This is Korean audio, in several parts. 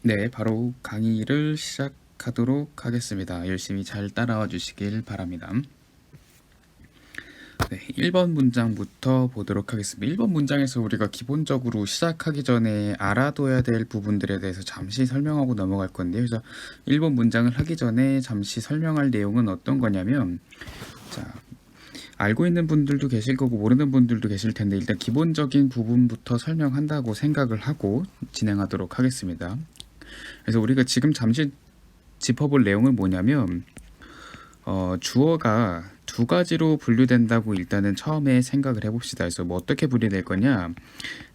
네, 바로 강의를 시작하도록 하겠습니다. 열심히 잘 따라와 주시길 바랍니다. 네, 1번 문장부터 보도록 하겠습니다. 1번 문장에서 우리가 기본적으로 시작하기 전에 알아둬야 될 부분들에 대해서 잠시 설명하고 넘어갈 건데요. 그래서 1번 문장을 하기 전에 잠시 설명할 내용은 어떤 거냐면, 자, 알고 있는 분들도 계실 거고 모르는 분들도 계실 텐데 일단 기본적인 부분부터 설명한다고 생각을 하고 진행하도록 하겠습니다. 그래서 우리가 지금 잠시 짚어볼 내용은 뭐냐면 주어가 두 가지로 분류된다고 일단은 처음에 생각을 해봅시다. 그래서 뭐 어떻게 분류될 거냐,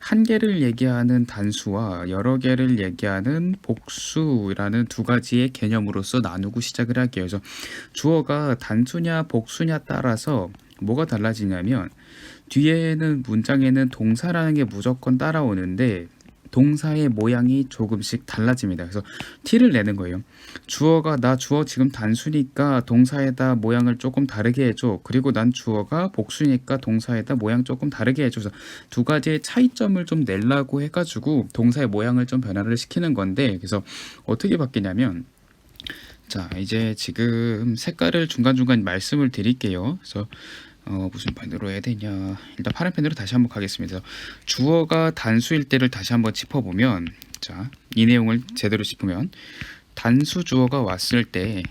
한 개를 얘기하는 단수와 여러 개를 얘기하는 복수라는 두 가지의 개념으로서 나누고 시작을 할게요. 그래서 주어가 단수냐 복수냐 따라서 뭐가 달라지냐면 뒤에는 문장에는 동사라는 게 무조건 따라오는데 동사의 모양이 조금씩 달라집니다. 그래서 T를 내는 거예요. 주어가 나 주어 지금 단수니까 동사에다 모양을 조금 다르게 해줘. 그리고 난 주어가 복수니까 동사에다 모양 조금 다르게 해줘. 그래서 두 가지의 차이점을 좀 내려고 해가지고 동사의 모양을 좀 변화를 시키는 건데, 그래서 어떻게 바뀌냐면, 자 이제 지금 색깔을 중간중간 말씀을 드릴게요. 그래서 무슨 펜으로 해야 되냐, 일단 파란 펜으로 다시 한번 가겠습니다. 주어가 단수일 때를 다시 한번 짚어보면, 자 이 내용을 제대로 짚으면 단수 주어가 왔을 때,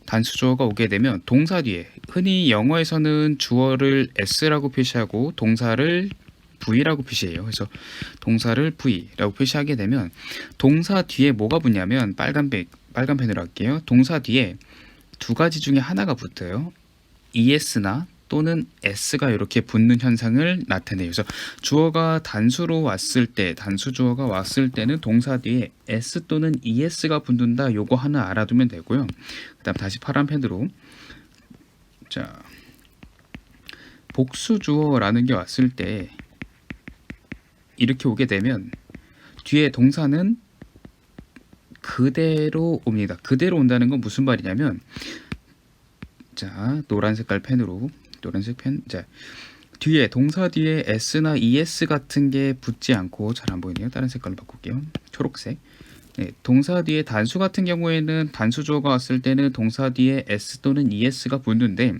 단수 주어가 오게 되면 동사 뒤에, 흔히 영어에서는 주어를 s라고 표시하고 동사를 v라고 표시해요. 그래서 동사를 v라고 표시하게 되면 동사 뒤에 뭐가 붙냐면, 빨간 펜으로 할게요. 동사 뒤에 두 가지 중에 하나가 붙어요. es나 또는 s가 이렇게 붙는 현상을 나타내요. 그래서 주어가 단수로 왔을 때, 단수 주어가 왔을 때는 동사 뒤에 s 또는 es가 붙는다. 요거 하나 알아두면 되고요. 그다음 다시 파란 펜으로, 자 복수 주어라는 게 왔을 때 이렇게 오게 되면 뒤에 동사는 그대로 옵니다. 그대로 온다는 건 무슨 말이냐면, 자 노란 색깔 펜으로, 노란색 펜, 자 뒤에 동사 뒤에 s나 es 같은 게 붙지 않고, 잘 안 보이네요. 다른 색깔로 바꿀게요. 초록색. 네, 동사 뒤에 단수 같은 경우에는 단수 주어가 왔을 때는 동사 뒤에 s 또는 es가 붙는데,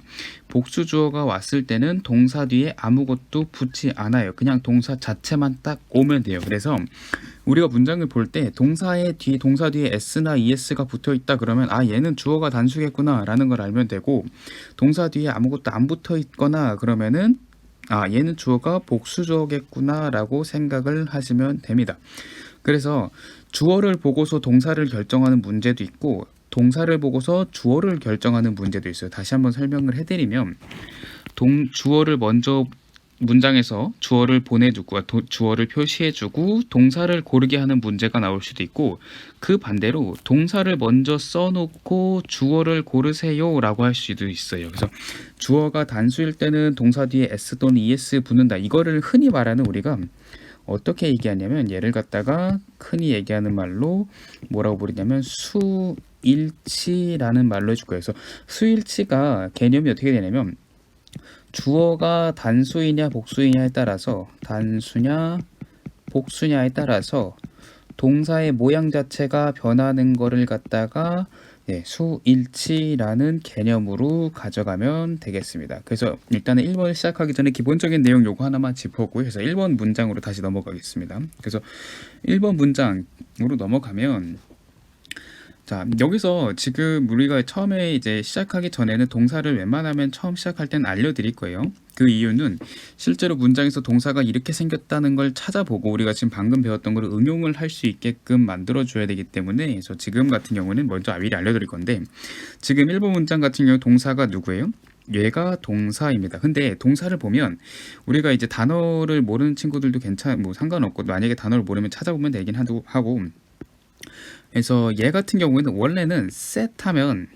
복수 주어가 왔을 때는 동사 뒤에 아무것도 붙지 않아요. 그냥 동사 자체만 딱 오면 돼요. 그래서 우리가 문장을 볼 때 동사 뒤에 s나 es가 붙어 있다 그러면 아, 얘는 주어가 단수겠구나 라는 걸 알면 되고, 동사 뒤에 아무것도 안 붙어 있거나 그러면은 아, 얘는 주어가 복수 주어겠구나 라고 생각을 하시면 됩니다. 그래서 주어를 보고서 동사를 결정하는 문제도 있고 동사를 보고서 주어를 결정하는 문제도 있어요. 다시 한번 설명을 해드리면, 주어를 먼저 문장에서 주어를 보내주고 주어를 표시해주고 동사를 고르게 하는 문제가 나올 수도 있고, 그 반대로 동사를 먼저 써놓고 주어를 고르세요 라고 할 수도 있어요. 그래서 주어가 단수일 때는 동사 뒤에 s 또는 es 붙는다. 이거를 흔히 말하는 우리가 어떻게 얘기하냐면, 얘를 갖다가 흔히 얘기하는 말로 뭐라고 부르냐면 수일치라는 말로 해줄 거예요. 그래서 수일치가 개념이 어떻게 되냐면, 주어가 단수이냐 복수이냐에 따라서, 단수냐 복수냐에 따라서 동사의 모양 자체가 변하는 거를 갖다가 수일치라는 개념으로 가져가면 되겠습니다. 그래서 일단은 1번을 시작하기 전에 기본적인 내용 요거 하나만 짚었고요. 그래서 1번 문장으로 다시 넘어가겠습니다. 그래서 1번 문장으로 넘어가면, 자 여기서 지금 우리가 처음에 이제 시작하기 전에는 동사를 웬만하면 처음 시작할 땐 알려드릴 거예요. 그 이유는 실제로 문장에서 동사가 이렇게 생겼다는 걸 찾아보고 우리가 지금 방금 배웠던 걸 응용을 할 수 있게끔 만들어 줘야 되기 때문에, 그래서 지금 같은 경우는 먼저 미리 알려드릴 건데, 지금 1번 문장 같은 경우 동사가 누구예요? 얘가 동사입니다. 근데 동사를 보면 우리가 이제 단어를 모르는 친구들도 뭐 상관없고, 만약에 단어를 모르면 찾아보면 되긴 하고, 그래서 얘 같은 경우에는 원래는 set하면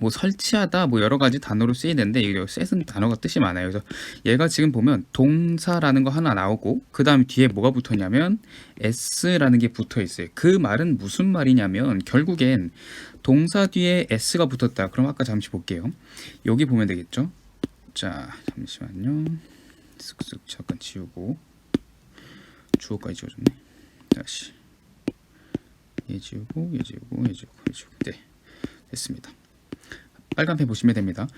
뭐 설치하다 뭐 여러 가지 단어로 쓰이는데, 이 set은 단어가 뜻이 많아요. 그래서 얘가 지금 보면 동사라는 거 하나 나오고 그 다음 뒤에 뭐가 붙었냐면 s라는 게 붙어 있어요. 그 말은 무슨 말이냐면 결국엔 동사 뒤에 s가 붙었다. 그럼 아까 잠시 볼게요. 여기 보면 되겠죠. 자 잠시만요. 쓱쓱 잠깐 지우고, 주어까지 지워졌네. 다시 얘 지우고 얘 지우고 얘 지우고 얘 지우고. 네, 됐습니다. 빨간 펜 보시면 됩니다.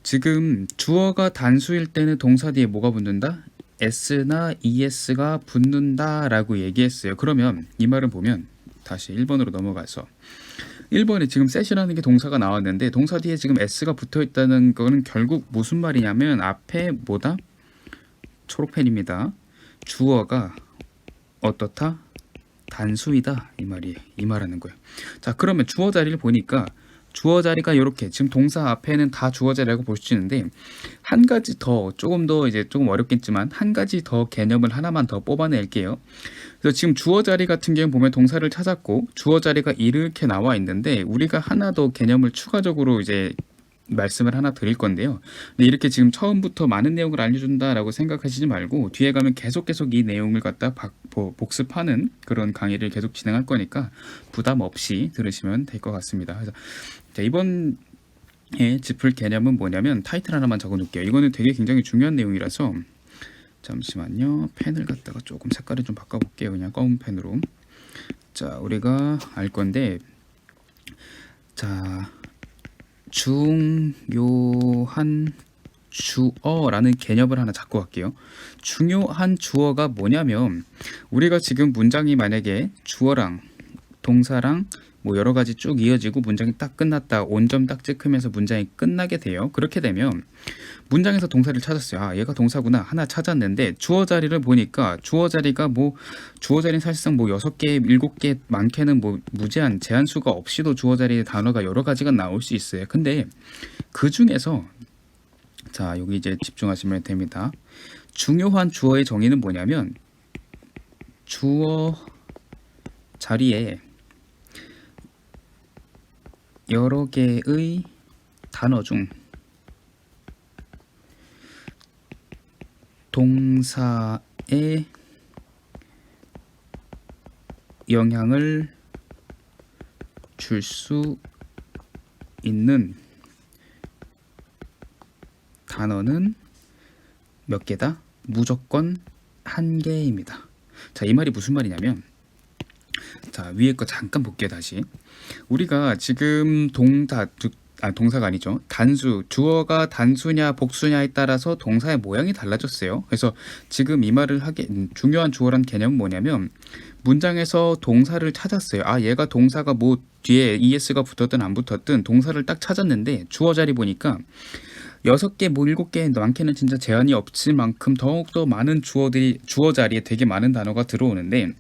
지금 주어가 단수일 때는 동사 뒤에 뭐가 붙는다? s나 es가 붙는다라고 얘기했어요. 그러면 이 말을 보면 다시 1번으로 넘어가서 1번에 지금 set이라는 게 동사가 나왔는데 동사 뒤에 지금 s가 붙어 있다는 거는 결국 무슨 말이냐면 앞에 뭐다? 초록펜입니다. 주어가 어떻다? 단수이다 이 말이에요. 이 말하는 거예요. 자, 그러면 주어 자리를 보니까 주어 자리가 이렇게 지금 동사 앞에는 다 주어 자리라고 볼 수 있는데 한 가지 더 조금 더 이제 조금 어렵겠지만 한 가지 더 개념을 하나만 더 뽑아낼게요. 그래서 지금 주어 자리 같은 경우 보면 동사를 찾았고 주어 자리가 이렇게 나와 있는데 우리가 하나 더 개념을 추가적으로 이제 말씀을 하나 드릴 건데요. 근데 이렇게 지금 처음부터 많은 내용을 알려준다라고 생각하시지 말고 뒤에 가면 계속 이 내용을 갖다 복습하는 그런 강의를 계속 진행할 거니까 부담 없이 들으시면 될 것 같습니다. 그래서 자, 이번에 짚을 개념은 뭐냐면 타이틀 하나만 적어 놓을게요. 이거는 되게 굉장히 중요한 내용이라서 잠시만요. 펜을 갖다가 조금 색깔을 좀 바꿔볼게요. 그냥 검은 펜으로. 자, 우리가 알 건데 자, 중요한 주어라는 개념을 하나 잡고 갈게요. 중요한 주어가 뭐냐면 우리가 지금 문장이 만약에 주어랑 동사랑 뭐 여러 가지 쭉 이어지고 문장이 딱 끝났다 온점 딱 찍으면서 문장이 끝나게 돼요. 그렇게 되면 문장에서 동사를 찾았어요. 아, 얘가 동사구나 하나 찾았는데 주어 자리를 보니까 주어 자리가 뭐 주어 자리는 사실상 뭐 6개, 7개 많게는 뭐 무제한 제한수가 없이도 주어 자리에 단어가 여러 가지가 나올 수 있어요. 근데 그 중에서 자, 여기 이제 집중하시면 됩니다. 중요한 주어의 정의는 뭐냐면 주어 자리에 여러 개의 단어 중 동사에 영향을 줄 수 있는 단어는 몇 개다? 무조건 한 개입니다. 자, 이 말이 무슨 말이냐면 자, 위에 거 잠깐 볼게요. 다시 우리가 지금 동사가 아니죠. 단수, 주어가 단수냐 복수냐에 따라서 동사의 모양이 달라졌어요. 그래서 지금 이 말을 하게 중요한 주어란 개념은 뭐냐면 문장에서 동사를 찾았어요. 아, 얘가 동사가 뭐 뒤에 es가 붙었든 안 붙었든 동사를 딱 찾았는데 주어 자리 보니까 6개, 뭐 7개, 많게는 진짜 제한이 없을 만큼 더욱더 많은 주어 자리에 되게 많은 단어가 들어오는데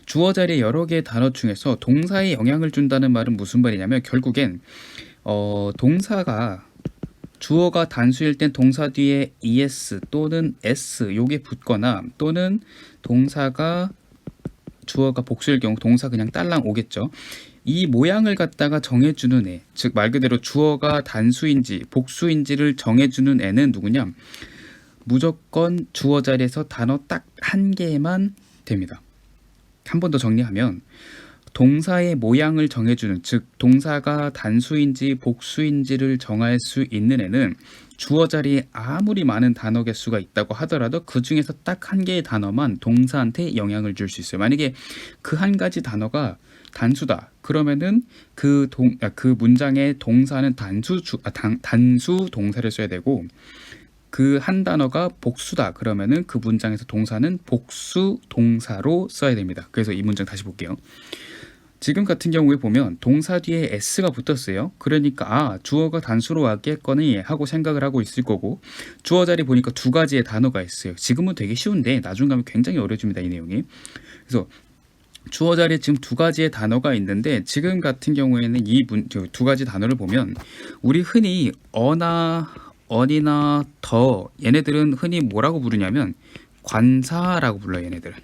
주어 자리에 여러 개의 단어 중에서 동사에 영향을 준다는 말은 무슨 말이냐면 결국엔 동사가 주어가 단수일 땐 동사 뒤에 es 또는 s 요게 붙거나 또는 동사가 주어가 복수일 경우 동사 그냥 딸랑 오겠죠. 이 모양을 갖다가 정해주는 애, 즉 말 그대로 주어가 단수인지 복수인지를 정해주는 애는 누구냐? 무조건 주어 자리에서 단어 딱 한 개만 됩니다. 한 번 더 정리하면 동사의 모양을 정해주는, 즉 동사가 단수인지 복수인지를 정할 수 있는 애는 주어 자리에 아무리 많은 단어 개수가 있다고 하더라도 그 중에서 딱 한 개의 단어만 동사한테 영향을 줄 수 있어요. 만약에 그 한 가지 단어가 단수다 그러면은 그 문장의 동사는 단수 동사를 써야 되고 그 한 단어가 복수다 그러면은 그 문장에서 동사는 복수 동사로 써야 됩니다. 그래서 이 문장 다시 볼게요. 지금 같은 경우에 보면 동사 뒤에 s가 붙었어요. 그러니까 주어가 단수로 왔겠거니 하고 생각을 하고 있을 거고 주어 자리 보니까 두 가지의 단어가 있어요. 지금은 되게 쉬운데 나중 가면 굉장히 어려집니다. 이 내용이. 그래서 주어 자리에 지금 두 가지의 단어가 있는데 지금 같은 경우에는 이 두 가지 단어를 보면 우리 흔히 언이나 더 얘네들은 흔히 뭐라고 부르냐면 관사라고 불러요. 얘네들은.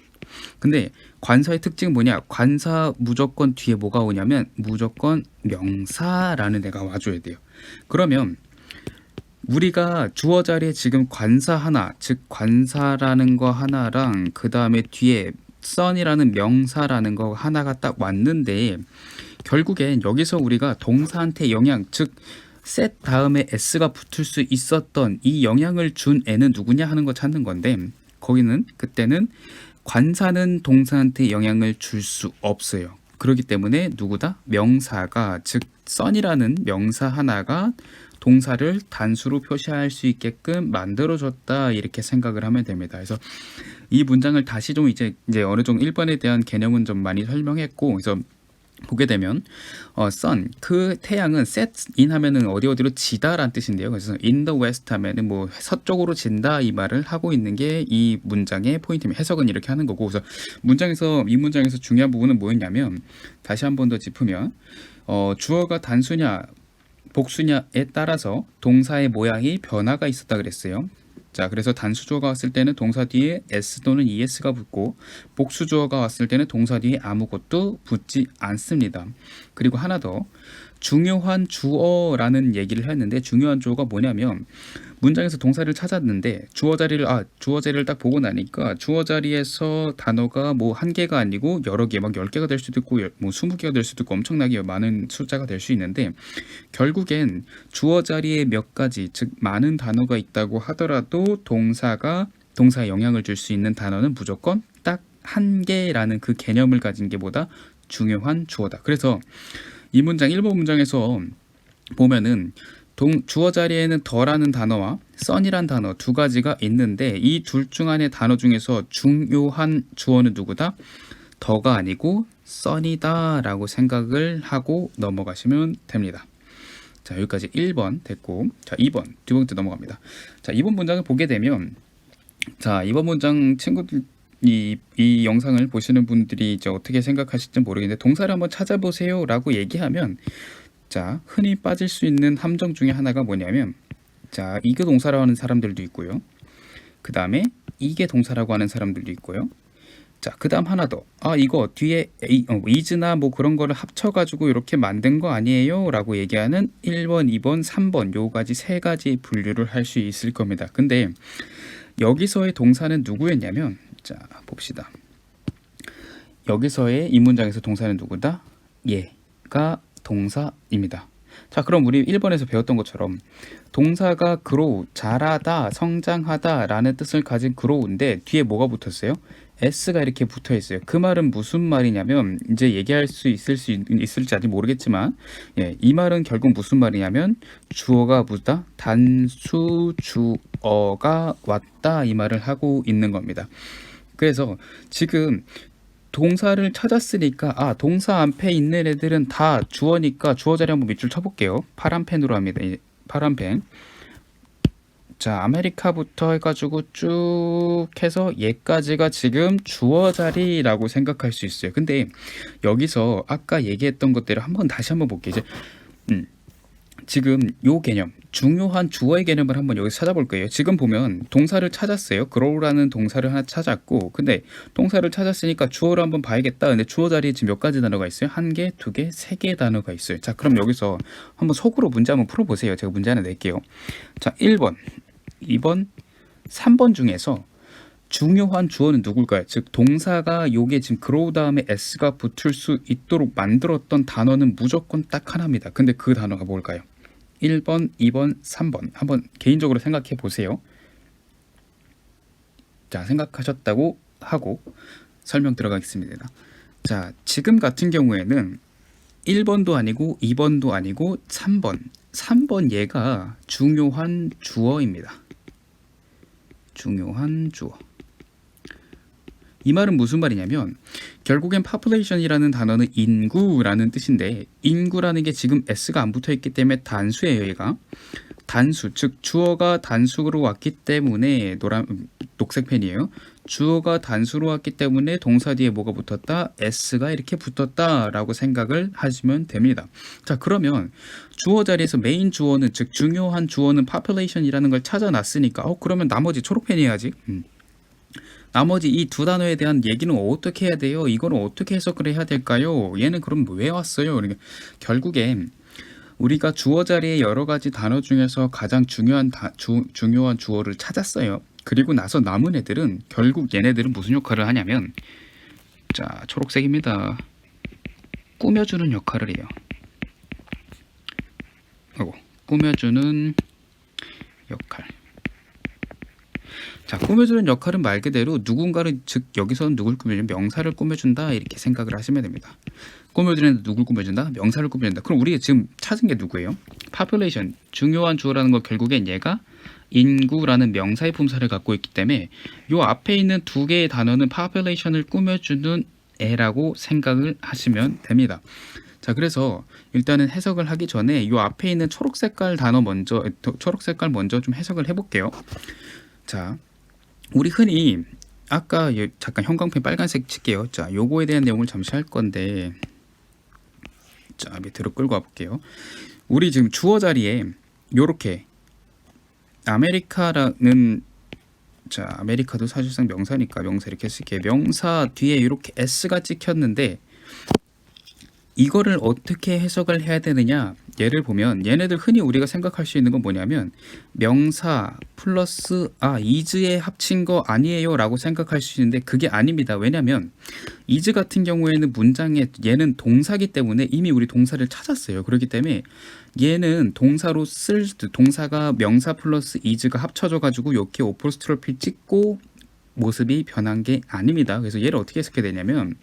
근데 관사의 특징은 뭐냐? 관사 무조건 뒤에 뭐가 오냐면 무조건 명사라는 애가 와줘야 돼요. 그러면 우리가 주어 자리에 지금 관사 하나, 즉 관사라는 거 하나랑 그 다음에 뒤에 son이라는 명사라는 거 하나가 딱 왔는데 결국엔 여기서 우리가 동사한테 영향, 즉 set 다음에 s가 붙을 수 있었던 이 영향을 준 애는 누구냐 하는 거 찾는 건데 거기는 그때는 관사는 동사한테 영향을 줄 수 없어요. 그렇기 때문에 누구다? 명사가, 즉 son이라는 명사 하나가 동사를 단수로 표시할 수 있게끔 만들어줬다, 이렇게 생각을 하면 됩니다. 그래서 이 문장을 다시 좀 이제 어느 정도 1번에 대한 개념은 좀 많이 설명했고, 그래서 보게 되면 sun, 그 태양은 set in 하면은 어디로 지다라는 뜻인데요. 그래서 in the west 하면은 뭐 서쪽으로 진다, 이 말을 하고 있는 게 이 문장의 포인트입니다. 해석은 이렇게 하는 거고, 그래서 이 문장에서 중요한 부분은 뭐였냐면, 다시 한 번 더 짚으면 주어가 단수냐 복수냐에 따라서 동사의 모양이 변화가 있었다 그랬어요. 자, 그래서 단수주어가 왔을 때는 동사 뒤에 s 또는 es가 붙고, 복수주어가 왔을 때는 동사 뒤에 아무것도 붙지 않습니다. 그리고 하나 더, 중요한 주어라는 얘기를 했는데, 중요한 주어가 뭐냐면, 문장에서 동사를 찾았는데 주어 자리를 딱 보고 나니까 주어 자리에서 단어가 뭐 한 개가 아니고 여러 개, 막 10개가 될 수도 있고 뭐 20개가 될 수도 있고 엄청나게 많은 숫자가 될 수 있는데, 결국엔 주어 자리에 몇 가지, 즉 많은 단어가 있다고 하더라도 동사에 영향을 줄 수 있는 단어는 무조건 딱 한 개라는 그 개념을 가진 게 보다 중요한 주어다. 그래서 이 문장 1번 문장에서 보면은 주어 자리에는 더라는 단어와 son이란 단어 두 가지가 있는데, 이 둘 중 안의 단어 중에서 중요한 주어는 누구다? 더가 아니고 son이다 라고 생각을 하고 넘어가시면 됩니다. 자, 여기까지 1번 됐고, 자 2번 두 번째 넘어갑니다. 자, 2번 문장을 보게 되면, 자 2번 문장 친구들 이 영상을 보시는 분들이 이제 어떻게 생각하실지 모르겠는데, 동사를 한번 찾아보세요 라고 얘기하면, 자, 흔히 빠질 수 있는 함정 중에 하나가 뭐냐면, 자, 이게 동사라고 하는 사람들도 있고요. 그 다음에 이게 동사라고 하는 사람들도 있고요. 자, 그 다음 하나 더. 이거 뒤에 is나 뭐 그런 거를 합쳐가지고 이렇게 만든 거 아니에요? 라고 얘기하는 1번, 2번, 3번 요까지 세 가지 분류를 할 수 있을 겁니다. 근데 여기서의 동사는 누구였냐면, 자, 봅시다. 여기서의 이 문장에서 동사는 누구다? 얘가 동사입니다. 자, 그럼 우리 1번에서 배웠던 것처럼 동사가 grow, 자라다, 성장하다 라는 뜻을 가진 grow인데 뒤에 뭐가 붙었어요? s가 이렇게 붙어 있어요. 그 말은 무슨 말이냐면, 이제 얘기할 수 있을지 아직 모르겠지만, 이 말은 결국 무슨 말이냐면, 주어가 뭐다? 단수 주어가 왔다, 이 말을 하고 있는 겁니다. 그래서 지금 동사를 찾았으니까 동사 앞에 있는 애들은 다 주어니까 주어 자리 한번 밑줄 쳐볼게요. 파란 펜으로 합니다. 파란 펜. 자, 아메리카부터 해가지고 쭉 해서 얘까지가 지금 주어 자리라고 생각할 수 있어요. 근데 여기서 아까 얘기했던 것대로 다시 한번 볼게요. 이제 지금 요 개념, 중요한 주어의 개념을 한번 여기서 찾아볼 거예요. 지금 보면 동사를 찾았어요. grow라는 동사를 하나 찾았고, 근데 동사를 찾았으니까 주어를 한번 봐야겠다. 근데 주어 자리에 지금 몇 가지 단어가 있어요? 한 개, 두 개, 세 개의 단어가 있어요. 자, 그럼 여기서 한번 속으로 문제 한번 풀어보세요. 제가 문제 하나 낼게요. 자, 1번, 2번, 3번 중에서 중요한 주어는 누굴까요? 즉 동사가 요게 지금 grow 다음에 s가 붙을 수 있도록 만들었던 단어는 무조건 딱 하나입니다. 근데 그 단어가 뭘까요? 1번, 2번, 3번 한번 개인적으로 생각해 보세요. 자, 생각하셨다고 하고 설명 들어가겠습니다. 자, 지금 같은 경우에는 1번도 아니고 2번도 아니고 3번 얘가 중요한 주어입니다. 중요한 주어. 이 말은 무슨 말이냐면, 결국엔 population이라는 단어는 인구라는 뜻인데, 인구라는 게 지금 s가 안 붙어 있기 때문에 단수예요. 얘가 단수, 즉 주어가 단수로 왔기 때문에 녹색 펜이에요. 주어가 단수로 왔기 때문에 동사 뒤에 뭐가 붙었다? s가 이렇게 붙었다라고 생각을 하시면 됩니다. 자, 그러면 주어 자리에서 메인 주어는, 즉 중요한 주어는 population이라는 걸 찾아놨으니까 그러면 나머지 초록펜이 해야지. 나머지 이 두 단어에 대한 얘기는 어떻게 해야 돼요? 이거는 어떻게 해석을 해야 될까요? 얘는 그럼 왜 왔어요? 그러니까 결국엔 우리가 주어 자리에 여러 가지 단어 중에서 가장 중요한 주어를 찾았어요. 그리고 나서 남은 애들은 결국 얘네들은 무슨 역할을 하냐면, 자, 초록색입니다. 꾸며주는 역할을 해요. 꾸며주는 역할. 자, 꾸며주는 역할은 말 그대로 누군가를, 즉 여기서는 누굴 꾸며주는, 명사를 꾸며준다 이렇게 생각을 하시면 됩니다. 꾸며주는 누굴 꾸며준다? 명사를 꾸며준다. 그럼 우리가 지금 찾은 게 누구예요? population, 중요한 주어라는 거 결국엔 얘가 인구라는 명사의 품사를 갖고 있기 때문에 요 앞에 있는 두 개의 단어는 population을 꾸며주는 애라고 생각을 하시면 됩니다. 자, 그래서 일단은 해석을 하기 전에 요 앞에 있는 초록 색깔 단어 먼저, 초록 색깔 먼저 좀 해석을 해볼게요. 자, 우리 흔히 아까 잠깐 형광펜 빨간색 칠게요. 자, 요거에 대한 내용을 잠시 할 건데, 자, 밑으로 끌고 와 볼게요. 우리 지금 주어 자리에 요렇게 아메리카라는, 자, 아메리카도 사실상 명사니까 명사 이렇게 쓸게요. 명사 뒤에 이렇게 S가 찍혔는데 이거를 어떻게 해석을 해야 되느냐, 예를 보면 얘네들 흔히 우리가 생각할 수 있는 건 뭐냐면 명사 플러스 is에 합친 거 아니에요 라고 생각할 수 있는데 그게 아닙니다. 왜냐면 is 같은 경우에는 문장에 얘는 동사기 때문에 이미 우리 동사를 찾았어요. 그렇기 때문에 얘는 동사로 쓸, 동사가 명사 플러스 is가 합쳐져 가지고 이렇게 오포스트로피 찍고 모습이 변한 게 아닙니다. 그래서 얘를 어떻게 해석해야 되냐면,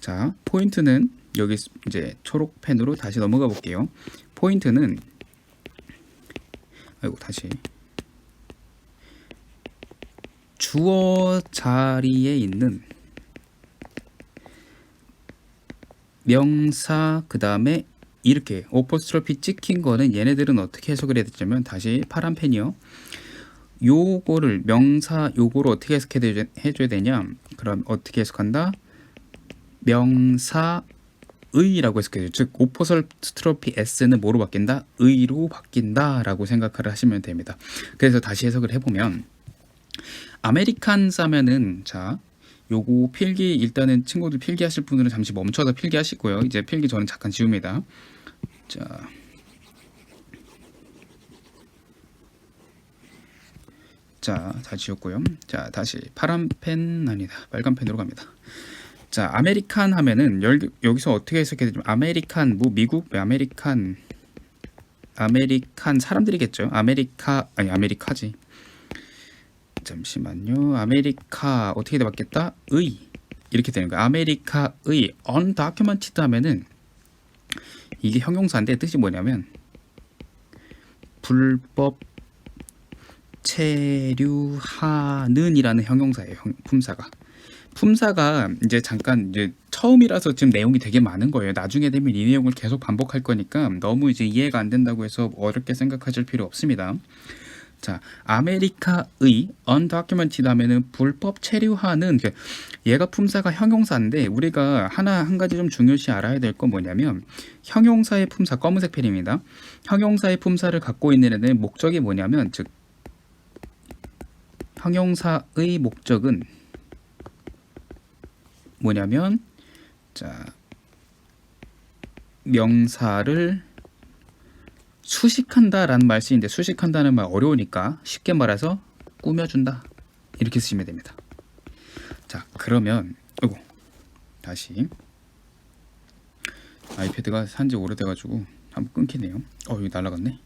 자, 포인트는 여기 이제 초록 펜으로 다시 넘어가 볼게요. 포인트는, 아이고, 다시 주어 자리에 있는 명사 그 다음에 이렇게 오포스트로피 찍힌 거는 얘네들은 어떻게 해석을 해야 되냐면, 다시 파란 펜이요. 요거를 명사 요거를 어떻게 해줘야 되냐? 그럼 어떻게 해석한다? 명사 의라고 해석해요. 즉 오포스트로피 s는 뭐로 바뀐다? 의로 바뀐다 라고 생각을 하시면 됩니다. 그래서 다시 해석을 해보면, 아메리칸스 하면은, 자, 요거 필기, 일단은 친구들 필기하실 분들은 잠시 멈춰서 필기하시고요. 이제 필기 저는 잠깐 지웁니다. 자, 다 지웠고요. 자, 다시 파란 펜, 아니다, 빨간 펜으로 갑니다. 자, 아메리칸 하면은 여기서 어떻게 해석해야 되죠? 아메리칸, 뭐 미국, 아메리칸 사람들이겠죠. 아메리카지. 잠시만요. 아메리카 어떻게 바뀌었다? 의 이렇게 되는 거예요. 아메리카의 undocumented 하면은 이게 형용사인데 뜻이 뭐냐면 불법 체류하는 이라는 형용사예요. 품사가 이제 잠깐 이제 처음이라서 지금 내용이 되게 많은 거예요. 나중에 되면 이 내용을 계속 반복할 거니까 너무 이제 이해가 안 된다고 해서 어렵게 생각하실 필요 없습니다. 자, 아메리카의 undocumented 하면은 불법 체류하는, 얘가 품사가 형용사인데 우리가 한 가지 좀 중요시 알아야 될 건 뭐냐면, 형용사의 품사, 검은색 펜입니다. 형용사의 품사를 갖고 있는 애는 목적이 뭐냐면, 즉 형용사의 목적은 뭐냐면, 자, 명사를 수식한다 라는 말 쓰이는데, 수식한다는 말 어려우니까 쉽게 말해서 꾸며준다 이렇게 쓰시면 됩니다. 자, 그러면 다시 아이패드가 산지 오래돼가지고 한번 끊기네요. 여기 날아갔네.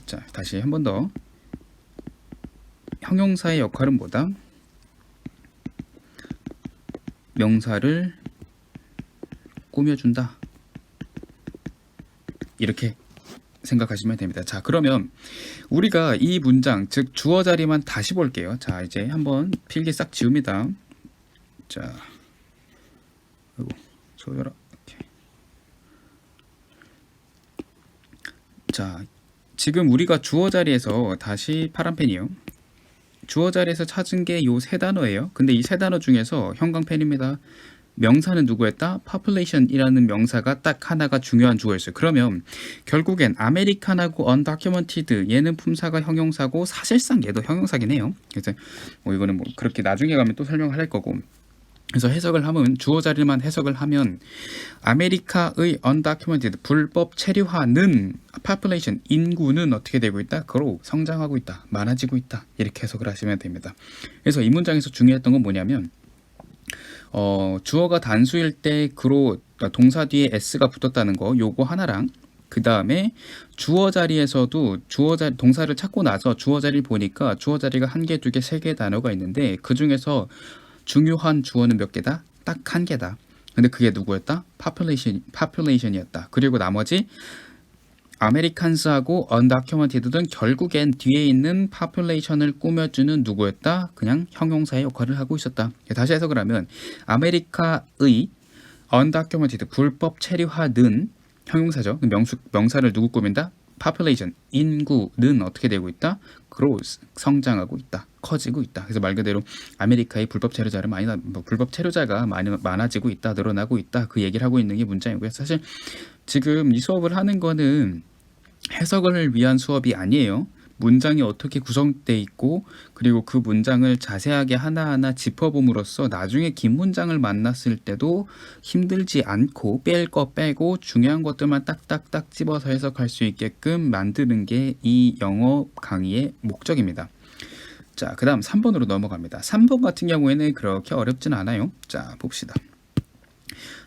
자, 다시 한 번 더. 형용사의 역할은 뭐다? 명사를 꾸며준다 이렇게 생각하시면 됩니다. 자, 그러면 우리가 이 문장, 즉 주어 자리만 다시 볼게요. 자, 이제 한번 필기 싹 지웁니다. 자, 소열아. 자, 지금 우리가 주어 자리에서, 다시 파란 펜이요. 주어 자리에서 찾은 게 요 세 단어예요. 근데 이 세 단어 중에서 형광펜입니다. 명사는 누구였다? population이라는 명사가 딱 하나가 중요한 주어였어요. 그러면 결국엔 아메리칸하고 undocumented, 얘는 품사가 형용사고 사실상 얘도 형용사긴 해요. 그래서 이거는 뭐 그렇게 나중에 가면 또 설명을 할 거고. 그래서 해석을 하면, 주어 자리만 해석을 하면 아메리카의 undocumented, 불법 체류하는 population, 인구는 어떻게 되고 있다? grow, 성장하고 있다, 많아지고 있다 이렇게 해석을 하시면 됩니다. 그래서 이 문장에서 중요했던 건 뭐냐면, 주어가 단수일 때 grow, 동사 뒤에 s가 붙었다는 거, 요거 하나랑 그 다음에 주어 자리에서도 동사를 찾고 나서 주어 자리를 보니까 주어 자리가 1개, 2개, 3개 단어가 있는데 그 중에서 중요한 주어는 몇 개다? 딱 1개다. 근데 그게 누구였다? population이었다. 그리고 나머지 아메리칸스하고 undocumented는 결국엔 뒤에 있는 population을 꾸며주는 누구였다? 그냥 형용사의 역할을 하고 있었다. 다시 해석을 하면 아메리카의 undocumented 불법 체류하는 형용사죠. 명사를 누구 꾸민다? population 인구는 어떻게 되고 있다? growth 성장하고 있다. 커지고 있다. 그래서 말 그대로 아메리카의 불법 체류자가 많아지고 있다. 늘어나고 있다. 그 얘기를 하고 있는 게 문장이고요. 사실 지금 이 수업을 하는 거는 해석을 위한 수업이 아니에요. 문장이 어떻게 구성되어 있고 그리고 그 문장을 자세하게 하나하나 짚어봄으로써 나중에 긴 문장을 만났을 때도 힘들지 않고 뺄 거 빼고 중요한 것들만 딱딱딱 집어서 해석할 수 있게끔 만드는 게 이 영어 강의의 목적입니다. 자, 그 다음 3번으로 넘어갑니다. 3번 같은 경우에는 그렇게 어렵진 않아요. 자, 봅시다.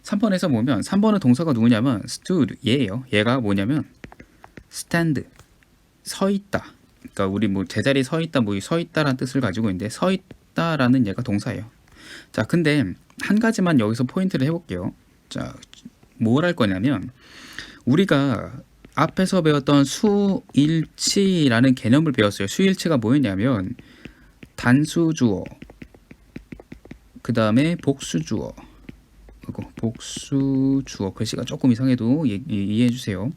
3번에서 보면 3번은 동사가 누구냐면 stood 얘예요. 얘가 뭐냐면 stand 서 있다. 그러니까 우리 뭐 제자리 서 있다, 뭐 서 있다라는 뜻을 가지고 있는데 서 있다라는 얘가 동사예요. 자, 근데 한 가지만 여기서 포인트를 해볼게요. 자, 뭘 할 거냐면 우리가 앞에서 배웠던 수일치라는 개념을 배웠어요. 수일치가 뭐였냐면 단수주어, 그 다음에 복수주어, 복수주어 글씨가 조금 이상해도 이해해 주세요.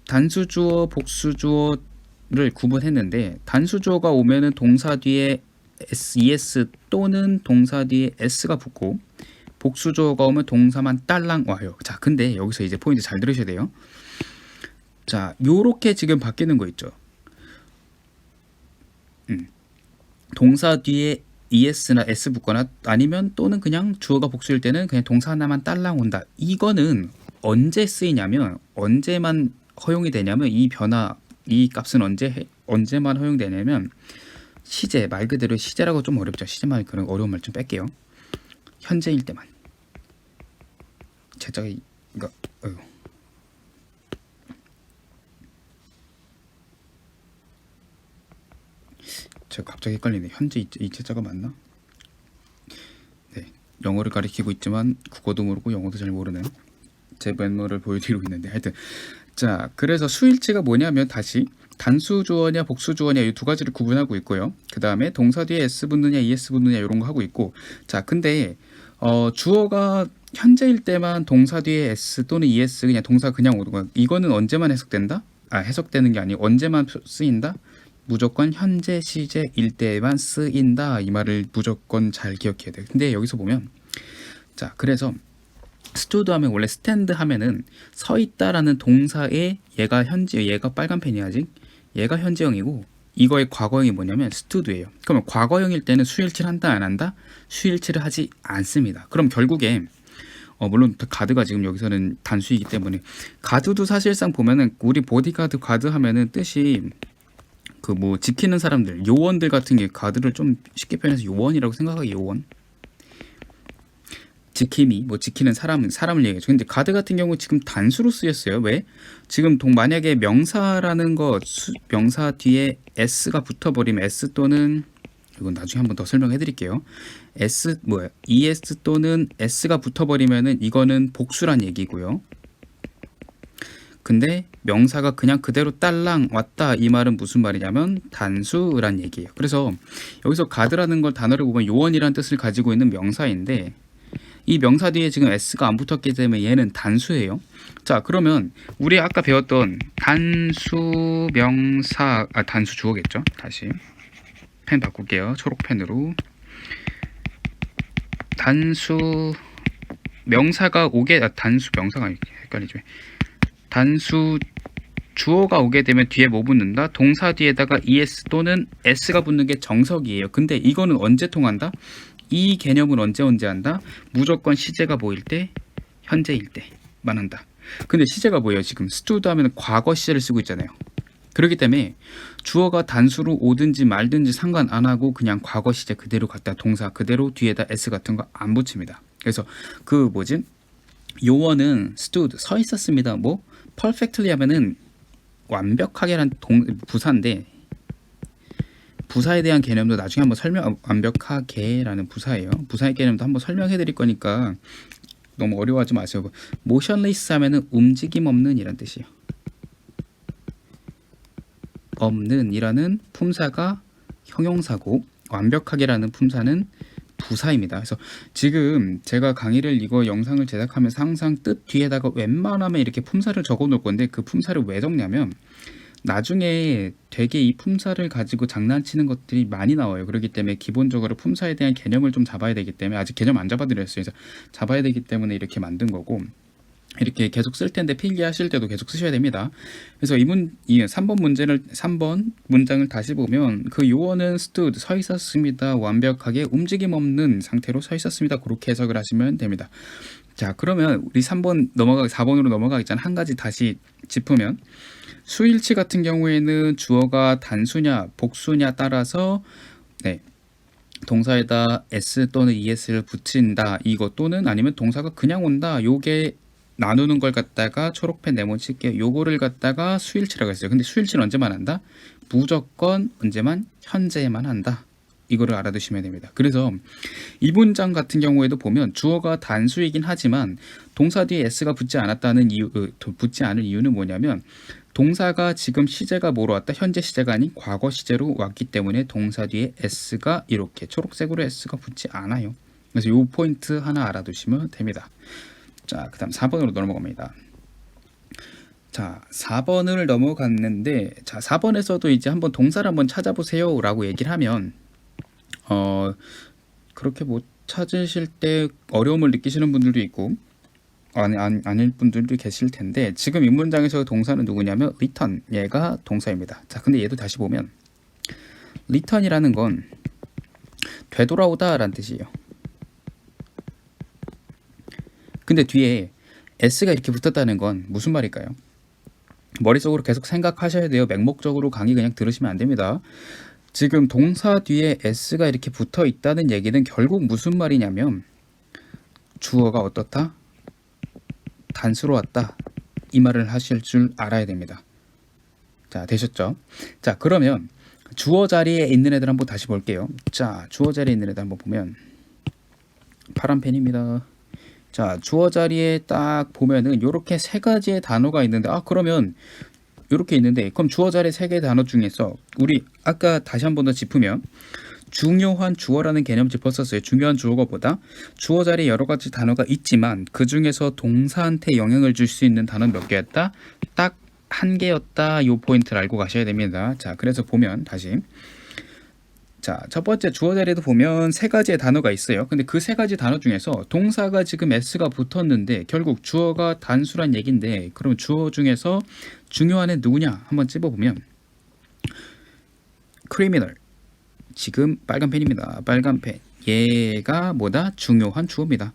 단수주어, 복수주어를 구분했는데 단수주어가 오면은 동사 뒤에 es 또는 동사 뒤에 s가 붙고 복수주어가 오면 동사만 딸랑 와요. 자, 근데 여기서 이제 포인트 잘 들으셔야 돼요. 자, 요렇게 지금 바뀌는 거 있죠. 동사 뒤에 es나 s 붙거나 아니면 또는 그냥 주어가 복수일 때는 그냥 동사 하나만 딸랑 온다. 이거는 언제 쓰이냐면 언제만 허용이 되냐면 이 값은 언제만 허용되냐면 시제, 말 그대로 시제라고 좀 어렵죠. 시제말 그런 어려운 말 좀 뺄게요. 현재일 때만. 제자가 이거 제가 갑자기 헷갈리네. 현재 이 제자가 맞나? 네, 영어를 가리키고 있지만 국어도 모르고 영어도 잘 모르는 제 면모를 보여드리고 있는데 하여튼 자, 그래서 수일치가 뭐냐면 다시 단수주어냐 복수주어냐 이 두 가지를 구분하고 있고요. 그 다음에 동사 뒤에 s 붙느냐 es 붙느냐 이런 거 하고 있고 자, 근데 주어가 현재일 때만 동사 뒤에 s 또는 es 그냥 동사 그냥 오는 거야. 이거는 언제만 해석된다? 해석되는 게 아니고 언제만 쓰인다? 무조건 현재 시제일 때만 쓰인다. 이 말을 무조건 잘 기억해야 돼요. 근데 여기서 보면 자, 그래서 stood 하면 원래 stand 하면은 서 있다라는 동사에 얘가 빨간 펜이 아직 얘가 현재형이고 이거의 과거형이 뭐냐면 stood예요. 그러면 과거형일 때는 수일치를 한다 안 한다? 수일치를 하지 않습니다. 그럼 결국에 물론 가드가 지금 여기서는 단수이기 때문에 가드도 사실상 보면은 우리 보디가드 가드 하면은 뜻이 그 뭐 지키는 사람들 요원들 같은 게 가드를 좀 쉽게 표현해서 요원이라고 생각하기 요원 지킴이 뭐 지키는 사람을 얘기해요. 근데 가드 같은 경우 지금 단수로 쓰였어요. 왜? 지금 만약에 명사라는 거 명사 뒤에 s가 붙어버리면 s 또는 이건 나중에 한번 더 설명해 드릴게요. es 또는 s가 붙어버리면은 이거는 복수란 얘기고요. 근데 명사가 그냥 그대로 딸랑 왔다 이 말은 무슨 말이냐면 단수란 얘기예요. 그래서 여기서 가드라는 걸 단어를 보면 요원이란 뜻을 가지고 있는 명사인데 이 명사 뒤에 지금 s가 안 붙었기 때문에 얘는 단수예요. 자, 그러면 우리 아까 배웠던 단수 명사 단수 주어겠죠. 다시 펜 바꿀게요. 초록 펜으로. 단수 명사가 단수 명사가 헷갈리죠. 단수 주어가 오게 되면 뒤에 뭐 붙는다? 동사 뒤에다가 es 또는 s가 붙는 게 정석이에요. 근데 이거는 언제 통한다? 이 개념은 언제 한다? 무조건 시제가 뭐일 때? 현재일 때만 한다. 근데 시제가 뭐예요? 지금 stood 하면 과거 시제를 쓰고 있잖아요. 그렇기 때문에 주어가 단수로 오든지 말든지 상관 안 하고 그냥 과거 시제 그대로 갖다 동사 그대로 뒤에다 s 같은 거 안 붙입니다. 그래서 요원은 stood 서 있었습니다. perfectly 하면은 완벽하게란 부사인데, 부사에 대한 개념도 나중에 한번 완벽하게라는 부사예요. 부사의 개념도 한번 설명해 드릴 거니까 너무 어려워하지 마세요. motionless 하면은 움직임 없는 이란 뜻이에요. 없는 이라는 품사가 형용사고, 완벽하게라는 품사는 부사입니다. 그래서 지금 제가 강의를 이거 영상을 제작하면서 항상 뜻 뒤에다가 웬만하면 이렇게 품사를 적어 놓을 건데, 그 품사를 왜 적냐면 나중에 되게 이 품사를 가지고 장난치는 것들이 많이 나와요. 그렇기 때문에 기본적으로 품사에 대한 개념을 좀 잡아야 되기 때문에, 아직 개념 안 잡아드렸어요. 그래서 잡아야 되기 때문에 이렇게 만든 거고, 이렇게 계속 쓸 텐데 필기하실 때도 계속 쓰셔야 됩니다. 그래서 이 3번 문장을 다시 보면 그 요원은 stood 서 있었습니다. 완벽하게 움직임 없는 상태로 서 있었습니다. 그렇게 해석을 하시면 됩니다. 자, 그러면 우리 4번으로 넘어가기 전에 한 가지 다시 짚으면, 수일치 같은 경우에는 주어가 단수냐 복수냐 따라서 동사에다 s 또는 es를 붙인다, 이거 또는 아니면 동사가 그냥 온다, 요게 나누는 걸 갖다가 초록펜 네모 칠게요. 요거를 갖다가 수일치라고 했어요. 근데 수일치는 언제만 한다? 무조건 언제만? 현재에만 한다. 이거를 알아두시면 됩니다. 그래서 이 문장 같은 경우에도 보면 주어가 단수이긴 하지만 동사 뒤에 s가 붙지 않을 이유는 뭐냐면, 동사가 지금 시제가 뭐로 왔다? 현재 시제가 아닌 과거 시제로 왔기 때문에 동사 뒤에 s가 이렇게 초록색으로 s가 붙지 않아요. 그래서 요 포인트 하나 알아두시면 됩니다. 자, 그 다음 4번으로 넘어갑니다. 자, 4번을 넘어갔는데, 자, 4번에서도 이제 한번 동사를 한번 찾아보세요 라고 얘기를 하면, 그렇게 못 찾으실 때 어려움을 느끼시는 분들도 있고 아닐 분들도 계실 텐데, 지금 이 문장에서 동사는 누구냐면 return, 얘가 동사입니다. 자, 근데 얘도 다시 보면 return이라는 건 되돌아오다 라는 뜻이에요. 근데 뒤에 s가 이렇게 붙었다는 건 무슨 말일까요? 머릿속으로 계속 생각하셔야 돼요. 맹목적으로 강의 그냥 들으시면 안 됩니다. 지금 동사 뒤에 s가 이렇게 붙어 있다는 얘기는 결국 무슨 말이냐면, 주어가 어떻다? 단수로 왔다, 이 말을 하실 줄 알아야 됩니다. 자, 되셨죠? 자, 그러면 주어 자리에 있는 애들 한번 다시 볼게요. 자, 주어 자리에 있는 애들 한번 보면, 파란 펜입니다. 자, 주어 자리에 딱 보면은 요렇게 세 가지의 단어가 있는데, 그러면 요렇게 있는데, 그럼 주어 자리 세 개의 단어 중에서 우리 아까 다시 한 번 더 짚으면 중요한 주어라는 개념 짚었었어요. 중요한 주어보다 주어 자리에 여러 가지 단어가 있지만 그 중에서 동사한테 영향을 줄 수 있는 단어는 몇 개였다? 딱 한 개였다. 요 포인트를 알고 가셔야 됩니다. 자, 그래서 보면 다시, 자, 첫 번째 주어 자리에도 보면 세 가지의 단어가 있어요. 근데 그 세 가지 단어 중에서 동사가 지금 s가 붙었는데 결국 주어가 단수란 얘긴데, 그럼 주어 중에서 중요한 애 누구냐 한번 찝어보면 criminal, 지금 빨간 펜입니다. 빨간 펜, 얘가 뭐다? 중요한 주어입니다.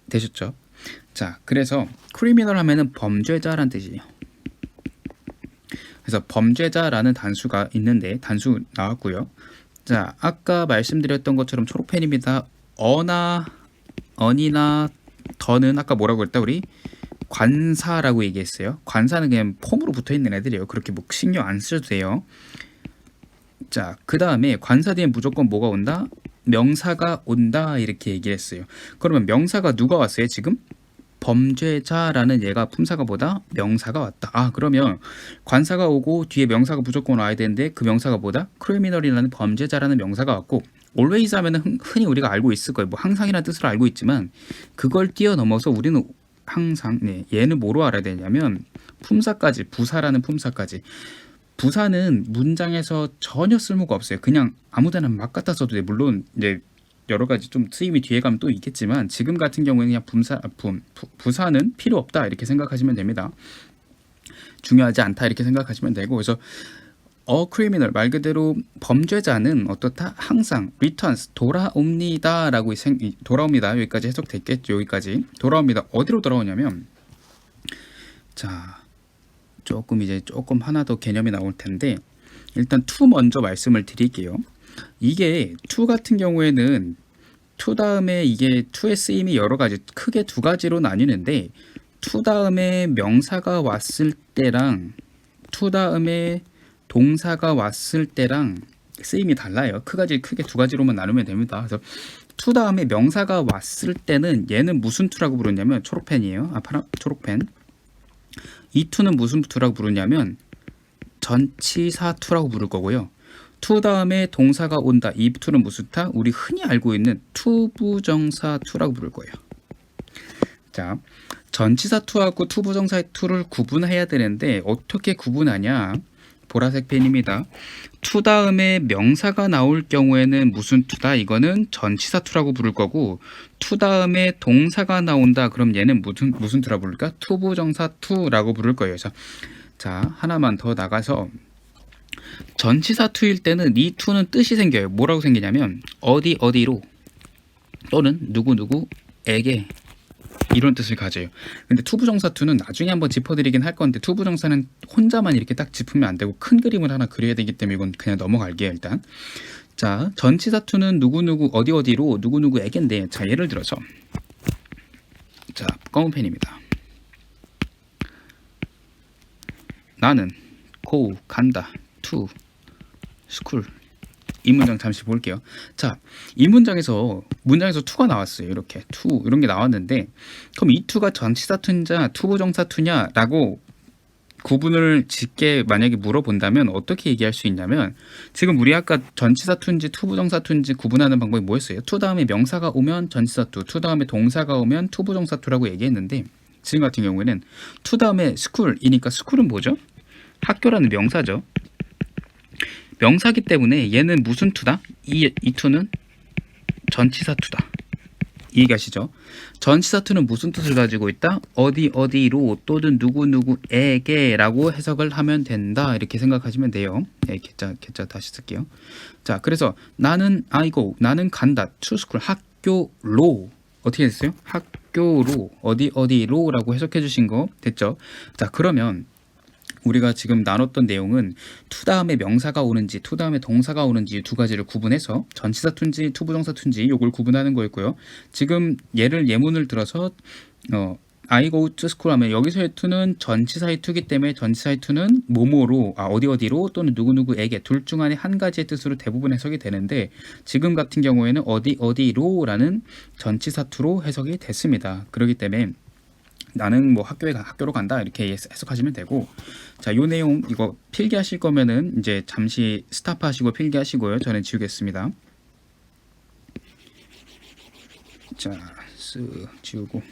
되셨죠? 자, 그래서 criminal 하면은 범죄자란 뜻이에요. 그래서 범죄자라는 단수가 있는데, 단수 나왔고요. 자, 아까 말씀드렸던 것처럼 초록펜입니다. 언이나 더는 아까 뭐라고 했다? 우리 관사라고 얘기했어요. 관사는 그냥 폼으로 붙어있는 애들이에요. 그렇게 뭐 신경 안 쓰셔도 돼요. 자, 그 다음에 관사 뒤에 무조건 뭐가 온다? 명사가 온다, 이렇게 얘기를 했어요. 그러면 명사가 누가 왔어요? 지금 범죄자라는 얘가 품사가 뭐다? 명사가 왔다. 그러면 관사가 오고 뒤에 명사가 무조건 와야 되는데, 그 명사가 뭐다? criminal이라는 범죄자라는 명사가 왔고, always 하면은 흔히 우리가 알고 있을 거예요. 뭐 항상이라는 뜻으로 알고 있지만 그걸 뛰어넘어서 우리는 항상 얘는 뭐로 알아야 되냐면 품사까지, 부사라는 품사까지. 부사는 문장에서 전혀 쓸모가 없어요. 그냥 아무데나 막 갖다 써도 돼. 물론 이제 여러 가지 좀 쓰임이 뒤에 가면 또 있겠지만, 지금 같은 경우에는 그냥 부사는 필요 없다, 이렇게 생각하시면 됩니다. 중요하지 않다, 이렇게 생각하시면 되고, 그래서 criminal 말 그대로 범죄자는 어떻다? 항상 returns, 돌아옵니다 라고 돌아옵니다. 여기까지 해석됐겠죠. 여기까지 돌아옵니다. 어디로 돌아오냐면, 자, 조금 하나 더 개념이 나올 텐데, 일단 to 먼저 말씀을 드릴게요. 이게 to 같은 경우에는 to 다음에 이게 to의 쓰임이 여러 가지, 크게 두 가지로 나뉘는데, to 다음에 명사가 왔을 때랑 to 다음에 동사가 왔을 때랑 쓰임이 달라요. 크게 두 가지로만 나누면 됩니다. 그래서 to 다음에 명사가 왔을 때는 얘는 무슨 to라고 부르냐면 초록펜이에요. 파란 초록펜. 이 to는 무슨 to라고 부르냐면 전치사 to라고 부를 거고요. to 다음에 동사가 온다. 이 to는 무슨 타? 우리 흔히 알고 있는 투부정사 to라고 부를 거예요. 자, 전치사 to하고 투부정사 to를 구분해야 되는데 어떻게 구분하냐? 보라색 펜입니다. to 다음에 명사가 나올 경우에는 무슨 to다? 이거는 전치사 to라고 부를 거고 to 다음에 동사가 나온다. 그럼 얘는 무슨 to라고 부를까? 투부정사 to라고 부를 거예요. 자, 하나만 더 나가서 전치사 to일 때는 이 to는 뜻이 생겨요. 뭐라고 생기냐면 어디로 또는 누구에게 이런 뜻을 가져요. 근데 투부정사 to는 나중에 한번 짚어드리긴 할 건데 투부정사는 혼자만 이렇게 딱 짚으면 안 되고 큰 그림을 하나 그려야 되기 때문에 이건 그냥 넘어갈게요. 일단 자, 전치사 to는 어디로 누구에게인데 자, 예를 들어서 자, 검은 펜입니다. 나는 go 간다 to school. 이 문장 잠시 볼게요. 자, 이 문장에서 to가 나왔어요. 이렇게 to 이런 게 나왔는데 그럼 이 to가 전치사 to냐 투부정사 to냐라고 구분을 짓게 만약에 물어본다면 어떻게 얘기할 수 있냐면 지금 우리 아까 전치사 to인지 투부정사 to인지 구분하는 방법이 뭐였어요? to 다음에 명사가 오면 전치사 to 다음에 동사가 오면 투부정사 to라고 얘기했는데 지금 같은 경우에는 to 다음에 school이니까 school은 뭐죠? 학교라는 명사죠. 명사기 때문에 얘는 무슨 to다? 이 to는 전치사 to다. 이해가시죠? 전치사 to는 무슨 뜻을 가지고 있다? 어디로 또는 누구에게 라고 해석을 하면 된다. 이렇게 생각하시면 돼요. 네, 개짜 다시 쓸게요. 자, 그래서 나는 나는 간다. to school 학교로 어떻게 됐어요? 학교로 어디로 라고 해석해 주신 거 됐죠? 자, 그러면 우리가 지금 나눴던 내용은 to 다음에 명사가 오는지 to 다음에 동사가 오는지 두 가지를 구분해서 전치사 to인지 투부정사 to인지 이걸 구분하는 거였고요. 지금 예문을 들어서 I go to school 하면 여기서의 to는 전치사의 to이기 때문에 전치사의 to는 뭐뭐로 어디로 또는 누구에게 둘 중 안에 한 가지의 뜻으로 대부분 해석이 되는데 지금 같은 경우에는 어디로라는 전치사 to로 해석이 됐습니다. 그렇기 때문에 나는 뭐 학교로 간다 이렇게 해석하시면 되고 자, 요 내용 이거 필기하실 거면은 이제 잠시 스탑하시고 필기하시고요. 저는 지우겠습니다. 자, 지우고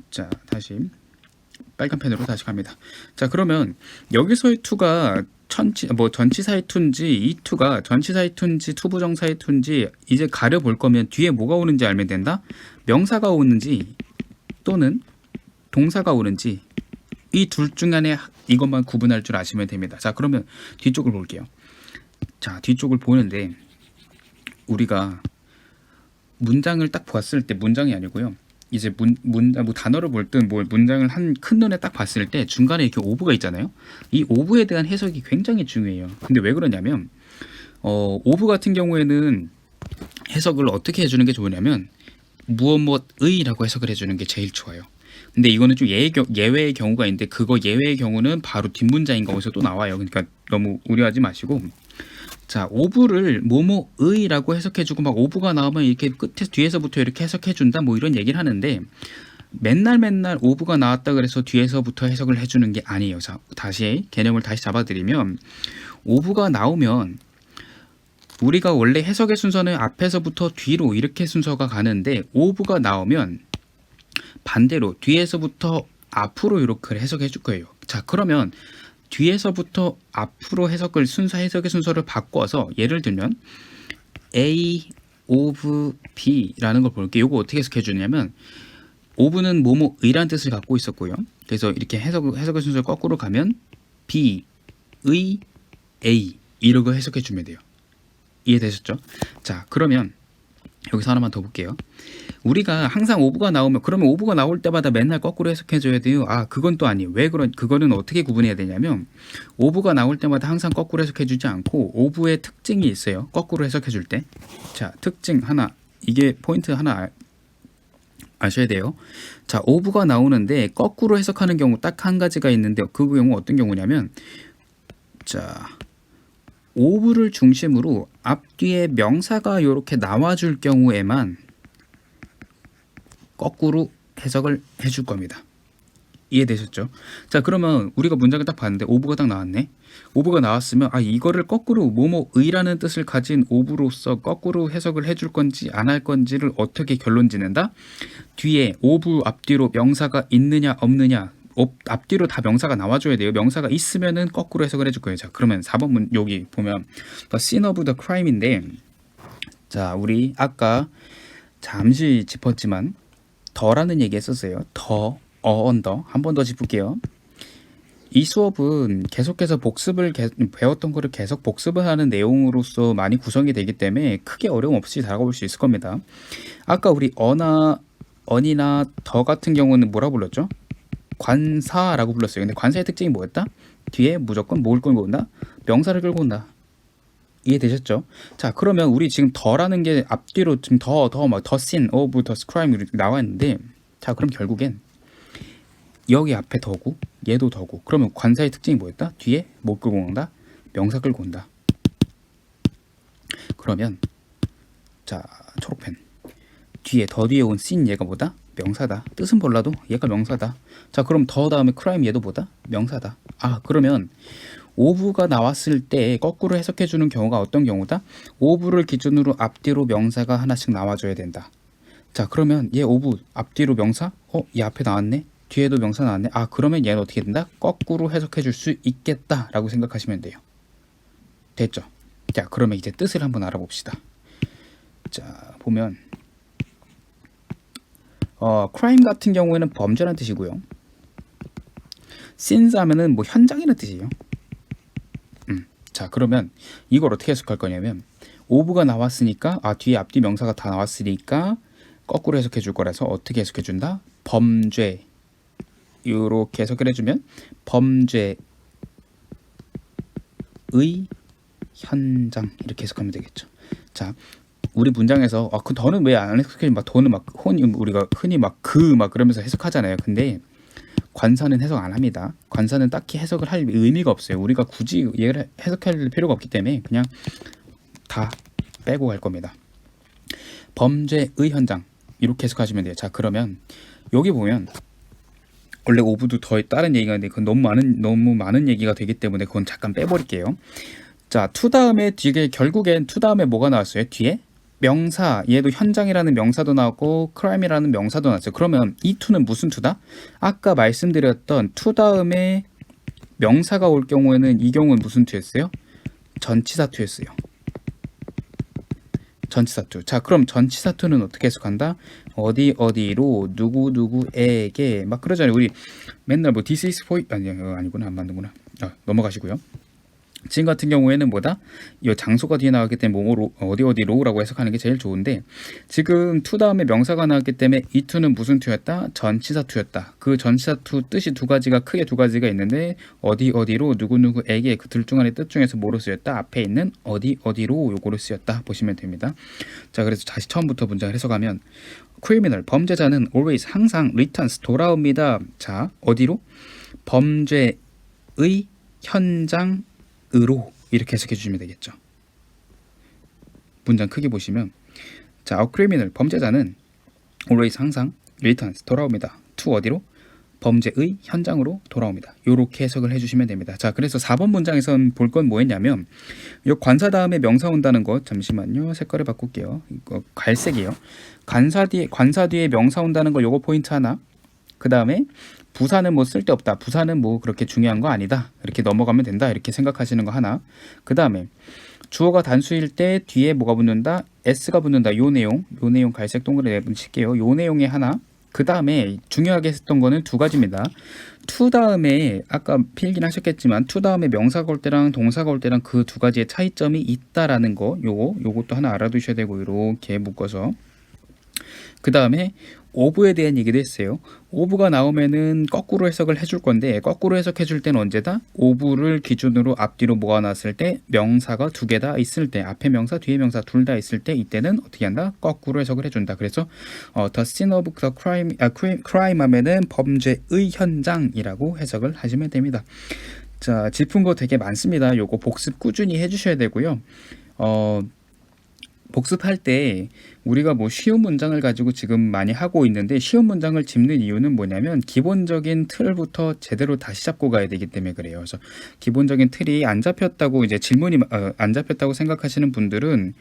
자, 다시 빨간 펜으로 다시 갑니다. 자, 그러면 여기서의 to가 전치사의 to인지 이 to가 전치사의 to인지 투부정사의 to인지 이제 가려볼 거면 뒤에 뭐가 오는지 알면 된다. 명사가 오는지 또는 동사가 오는지 이 둘 중 안에 이것만 구분할 줄 아시면 됩니다. 자, 그러면 뒤쪽을 볼게요. 자, 뒤쪽을 보는데 우리가 문장을 딱 봤을 때 문장이 아니고요. 이제 뭐 단어를 볼 때 문장을 한 큰 눈에 딱 봤을 때 중간에 이렇게 오브가 있잖아요. 이 오브에 대한 해석이 굉장히 중요해요. 근데 왜 그러냐면 오브 같은 경우에는 해석을 어떻게 해주는 게 좋으냐면 무엇의라고 해석을 해주는 게 제일 좋아요. 근데 이거는 좀 예외의 경우가 있는데 그거 예외의 경우는 바로 뒷문장인 거기서 또 나와요. 그러니까 너무 우려하지 마시고 자, 오브를 뭐뭐의라고 해석해주고 막 오브가 나오면 이렇게 뒤에서부터 이렇게 해석해준다 뭐 이런 얘기를 하는데 맨날 오브가 나왔다 그래서 뒤에서부터 해석을 해주는 게 아니에요. 자, 개념을 다시 잡아드리면 오브가 나오면 우리가 원래 해석의 순서는 앞에서부터 뒤로 이렇게 순서가 가는데 오브가 나오면 반대로 뒤에서부터 앞으로 이렇게 해석해 줄 거예요. 자, 그러면 뒤에서부터 앞으로 해석의 순서를 바꿔서 예를 들면 A of B라는 걸 볼게요. 이거 어떻게 해석해 주냐면 of는 뭐뭐의라는 뜻을 갖고 있었고요. 그래서 이렇게 해석의 순서를 거꾸로 가면 B의 A 이러고 해석해 주면 돼요. 이해되셨죠? 자, 그러면 여기서 하나만 더 볼게요. 우리가 항상 오브가 나오면 그러면 오브가 나올 때마다 맨날 거꾸로 해석해줘야 돼요. 아 그건 또 아니에요. 왜 그거는 어떻게 구분해야 되냐면 오브가 나올 때마다 항상 거꾸로 해석해주지 않고 오브의 특징이 있어요. 거꾸로 해석해줄 때. 자 특징 하나 이게 포인트 하나 아셔야 돼요. 자 오브가 나오는데 거꾸로 해석하는 경우 딱 한 가지가 있는데 그 경우 어떤 경우냐면 자 오브를 중심으로 앞뒤에 명사가 이렇게 나와줄 경우에만 거꾸로 해석을 해줄 겁니다. 이해되셨죠? 자 그러면 우리가 문장을 딱 봤는데 오브가 딱 나왔네. 오브가 나왔으면 아 이거를 거꾸로 뭐뭐의라는 뜻을 가진 오브로서 거꾸로 해석을 해줄 건지 안 할 건지를 어떻게 결론 짓는다? 뒤에 오브 앞뒤로 명사가 있느냐 없느냐 앞뒤로 다 명사가 나와줘야 돼요. 명사가 있으면은 거꾸로 해석을 해줄 거예요. 자 그러면 4번 여기 보면 The scene of the crime인데 자 우리 아까 잠시 짚었지만 더라는 얘기 했었어요. 더, 언더. 한 번 더 짚을게요. 이 수업은 계속해서 배웠던 거를 계속 복습을 하는 내용으로서 많이 구성이 되기 때문에 크게 어려움 없이 다가올 수 있을 겁니다. 아까 우리 언이나 더 같은 경우는 뭐라 불렀죠? 관사라고 불렀어요. 근데 관사의 특징이 뭐였다? 뒤에 무조건 뭘 끌고 온다? 명사를 끌고 온다. 이해되셨죠? 자 그러면 우리 지금 더라는 게 앞뒤로 지금 더 sin of the crime 이렇게 나와 있는데 자 그럼 결국엔 여기 앞에 더고 얘도 더고 그러면 관사의 특징이 뭐였다? 뒤에 뭐 끌고 온다? 명사 끌고 온다. 그러면 자 초록펜 더 뒤에 온 sin 얘가 뭐다? 명사다. 뜻은 몰라도 얘가 명사다. 자 그럼 더 다음에 crime 얘도 뭐다? 명사다. 아 그러면 오브가 나왔을 때 거꾸로 해석해주는 경우가 어떤 경우다? 오브를 기준으로 앞뒤로 명사가 하나씩 나와줘야 된다. 자 그러면 얘 오브 앞뒤로 명사? 얘 앞에 나왔네? 뒤에도 명사 나왔네? 아 그러면 얘는 어떻게 된다? 거꾸로 해석해줄 수 있겠다 라고 생각하시면 돼요. 됐죠? 자 그러면 이제 뜻을 한번 알아봅시다. 자 보면 crime 같은 경우에는 범죄라는 뜻이고요. sins 하면은 뭐 현장이라는 뜻이에요. 자 그러면 이걸 어떻게 해석할 거냐면 오브가 나왔으니까 뒤에 앞뒤 명사가 다 나왔으니까 거꾸로 해석해 줄 거라서 어떻게 해석해 준다? 범죄 이렇게 해석을 해주면 범죄의 현장 이렇게 해석하면 되겠죠. 자 우리 문장에서 그 더는 왜 안 해석해? 막 더는 막 우리가 흔히 그러면서 해석하잖아요. 근데 관사는 해석 안 합니다. 관사는 딱히 해석을 할 의미가 없어요. 우리가 굳이 얘를 해석할 필요가 없기 때문에 그냥 다 빼고 갈 겁니다. 범죄의 현장 이렇게 해석하시면 돼요. 자 그러면 여기 보면 원래 오브도 더 다른 얘기가 있는데 그건 너무 많은 얘기가 되기 때문에 그건 잠깐 빼버릴게요. 자 to 다음에 뒤에 결국엔 to 다음에 뭐가 나왔어요? 뒤에 명사 얘도 현장이라는 명사도 나왔고 crime이라는 명사도 나왔어요. 그러면 이 to는 무슨 to다? 아까 말씀드렸던 to 다음에 명사가 올 경우에는 이 경우는 무슨 to였어요? 전치사 to였어요. 전치사 to. 자 그럼 전치사 to는 어떻게 해석한다? 어디로 누구에게 막 그러잖아요. 우리 맨날 뭐 this is for 아니구나 안 맞는구나. 넘어가시고요. 지금 같은 경우에는 뭐다? 이 장소가 뒤에 나왔기 때문에 뭐로 어디로라고 해석하는 게 제일 좋은데 지금 to 다음에 명사가 나왔기 때문에 이 to는 무슨 to였다? 전치사 to였다. 그 전치사 to 뜻이 크게 두 가지가 있는데 어디로 누구에게 그 둘 중 안의 뜻 중에서 뭐로 쓰였다? 앞에 있는 어디로 요거로 쓰였다 보시면 됩니다. 자 그래서 다시 처음부터 문장을 해석하면 criminal 범죄자는 always 항상 returns 돌아옵니다. 자 어디로? 범죄의 현장 으로 이렇게 해석해 주시면 되겠죠. 문장 크게 보시면 자, a criminal 범죄자는 always 항상 returns 돌아옵니다. to 어디로? 범죄의 현장으로 돌아옵니다. 이렇게 해석을 해주시면 됩니다. 자, 그래서 4번 문장에선 볼 건 뭐였냐면 이 관사 다음에 명사 온다는 것 잠시만요. 색깔을 바꿀게요. 이거 갈색이에요. 관사 뒤에 명사 온다는 거 요거 포인트 하나. 그 다음에 부사는 뭐 쓸데없다. 부사는 뭐 그렇게 중요한 거 아니다. 이렇게 넘어가면 된다. 이렇게 생각하시는 거 하나. 그 다음에 주어가 단수일 때 뒤에 뭐가 붙는다? s가 붙는다. 요 내용 갈색 동그라미 내붙일게요. 요 내용에 하나. 그 다음에 중요하게 했던 거는 두 가지입니다. to 다음에 아까 필긴 하셨겠지만 to 다음에 명사가 올 때랑 동사가 올 때랑 그 두 가지의 차이점이 있다라는 거 요것도 하나 알아두셔야 되고 이렇게 묶어서 그 다음에 오브에 대한 얘기도 했어요. 오브가 나오면은 거꾸로 해석을 해줄 건데 거꾸로 해석해 줄 때는 언제다? 오브를 기준으로 앞뒤로 모아놨을 때 명사가 두 개 다 있을 때 앞에 명사 뒤에 명사 둘 다 있을 때 이때는 어떻게 한다? 거꾸로 해석을 해준다. 그래서 the scene of the crime 하면은 범죄의 현장이라고 해석을 하시면 됩니다. 자, 짚은 거 되게 많습니다. 요거 복습 꾸준히 해주셔야 되고요. 복습할 때 우리가 뭐 쉬운 문장을 가지고 지금 많이 하고 있는데 쉬운 문장을 짚는 이유는 뭐냐면 기본적인 틀부터 제대로 다시 잡고 가야 되기 때문에 그래요. 그래서 기본적인 틀이 안 잡혔다고 이제 질문이 안 잡혔다고 생각하시는 분들은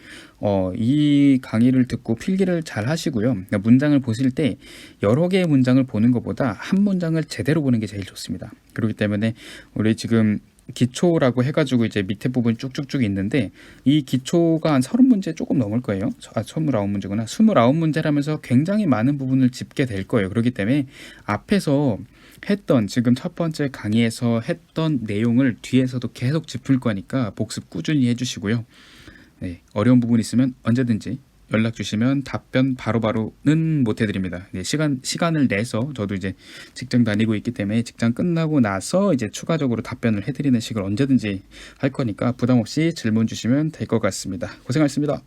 이 강의를 듣고 필기를 잘 하시고요. 그러니까 문장을 보실 때 여러 개의 문장을 보는 것보다 한 문장을 제대로 보는 게 제일 좋습니다. 그렇기 때문에 우리 지금 기초라고 해가지고 이제 밑에 부분 쭉쭉쭉 있는데 이 기초가 한 30문제 조금 넘을 거예요. 29문제구나. 29문제라면서 굉장히 많은 부분을 짚게 될 거예요. 그렇기 때문에 앞에서 했던 지금 첫 번째 강의에서 했던 내용을 뒤에서도 계속 짚을 거니까 복습 꾸준히 해주시고요. 네, 어려운 부분 있으면 언제든지 연락 주시면 답변 바로바로는 못 해드립니다. 네, 시간을 내서 저도 이제 직장 다니고 있기 때문에 직장 끝나고 나서 이제 추가적으로 답변을 해드리는 식을 언제든지 할 거니까 부담 없이 질문 주시면 될 것 같습니다. 고생하셨습니다.